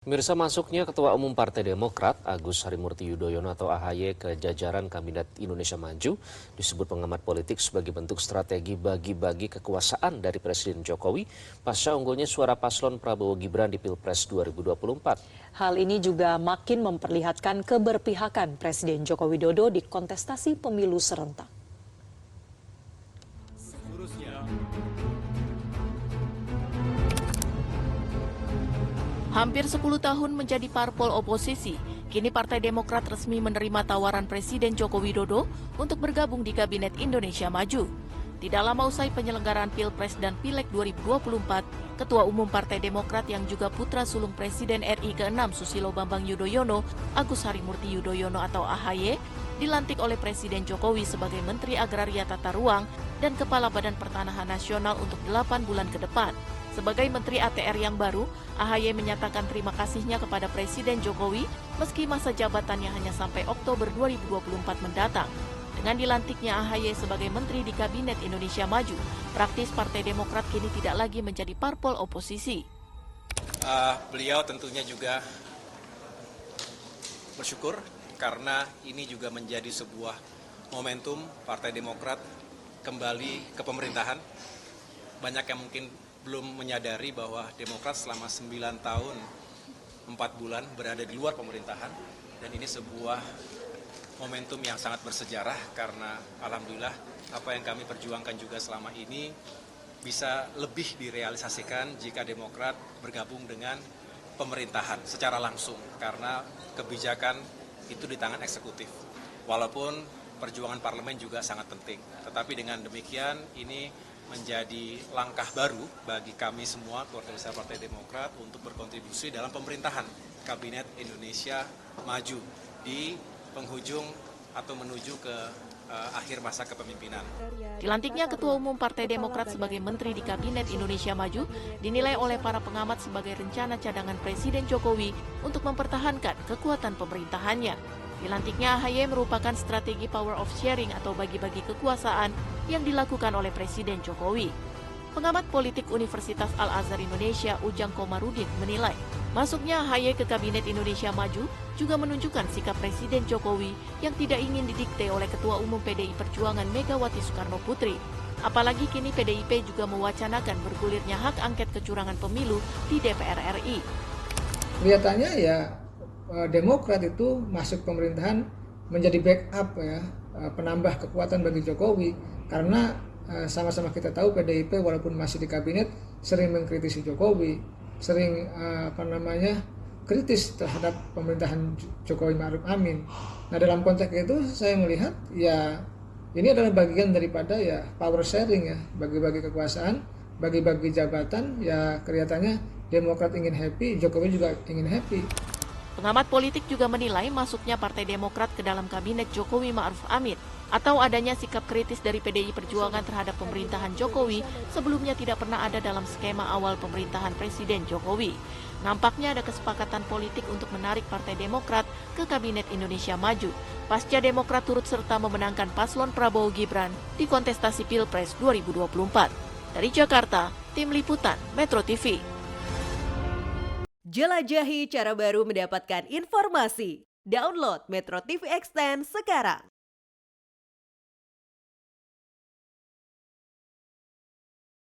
Pemirsa, masuknya Ketua Umum Partai Demokrat Agus Harimurti Yudhoyono atau AHY ke jajaran Kabinet Indonesia Maju disebut pengamat politik sebagai bentuk strategi bagi-bagi kekuasaan dari Presiden Jokowi pasca unggulnya suara paslon Prabowo Gibran di Pilpres 2024. Hal ini juga makin memperlihatkan keberpihakan Presiden Joko Widodo di kontestasi pemilu serentak. Hampir 10 tahun menjadi parpol oposisi, kini Partai Demokrat resmi menerima tawaran Presiden Joko Widodo untuk bergabung di Kabinet Indonesia Maju. Tidak lama usai penyelenggaraan Pilpres dan Pileg 2024, Ketua Umum Partai Demokrat yang juga putra sulung Presiden RI ke-6 Susilo Bambang Yudhoyono, Agus Harimurti Yudhoyono atau AHY, dilantik oleh Presiden Jokowi sebagai Menteri Agraria Tata Ruang dan Kepala Badan Pertanahan Nasional untuk 8 bulan ke depan. Sebagai Menteri ATR yang baru, AHY menyatakan terima kasihnya kepada Presiden Jokowi meski masa jabatannya hanya sampai Oktober 2024 mendatang. Dengan dilantiknya AHY sebagai Menteri di Kabinet Indonesia Maju, praktis Partai Demokrat kini tidak lagi menjadi parpol oposisi. Beliau tentunya juga bersyukur karena ini juga menjadi sebuah momentum Partai Demokrat kembali ke pemerintahan. Banyak yang mungkin belum menyadari bahwa Demokrat selama 9 tahun 4 bulan berada di luar pemerintahan, dan ini sebuah momentum yang sangat bersejarah karena alhamdulillah apa yang kami perjuangkan juga selama ini bisa lebih direalisasikan jika Demokrat bergabung dengan pemerintahan secara langsung karena kebijakan itu di tangan eksekutif. Walaupun perjuangan parlemen juga sangat penting, tetapi dengan demikian ini menjadi langkah baru bagi kami semua keluarga besar Partai Demokrat untuk berkontribusi dalam pemerintahan Kabinet Indonesia Maju di penghujung atau menuju ke akhir masa kepemimpinan. Dilantiknya Ketua Umum Partai Demokrat sebagai Menteri di Kabinet Indonesia Maju dinilai oleh para pengamat sebagai rencana cadangan Presiden Jokowi untuk mempertahankan kekuatan pemerintahannya. Dilantiknya AHY merupakan strategi power of sharing atau bagi-bagi kekuasaan yang dilakukan oleh Presiden Jokowi. Pengamat politik Universitas Al-Azhar Indonesia Ujang Komarudin menilai, masuknya AHY ke Kabinet Indonesia Maju juga menunjukkan sikap Presiden Jokowi yang tidak ingin didikte oleh Ketua Umum PDI Perjuangan Megawati Soekarno Putri. Apalagi kini PDIP juga mewacanakan bergulirnya hak angket kecurangan pemilu di DPR RI. Kelihatannya ya Demokrat itu masuk pemerintahan menjadi backup ya, penambah kekuatan bagi Jokowi karena sama-sama kita tahu PDIP walaupun masih di kabinet sering mengkritisi Jokowi, sering kritis terhadap pemerintahan Jokowi Ma'ruf Amin. Nah, dalam konteks itu saya melihat ya ini adalah bagian daripada ya power sharing ya, bagi-bagi kekuasaan, bagi-bagi jabatan. Ya kelihatannya Demokrat ingin happy, Jokowi juga ingin happy. Pengamat politik juga menilai masuknya Partai Demokrat ke dalam Kabinet Jokowi Ma'ruf Amin atau adanya sikap kritis dari PDI Perjuangan terhadap pemerintahan Jokowi sebelumnya tidak pernah ada dalam skema awal pemerintahan Presiden Jokowi. Nampaknya ada kesepakatan politik untuk menarik Partai Demokrat ke Kabinet Indonesia Maju pasca Demokrat turut serta memenangkan paslon Prabowo Gibran di kontestasi Pilpres 2024. Dari Jakarta, Tim Liputan Metro TV. Jelajahi cara baru mendapatkan informasi. Download Metro TV Extend sekarang.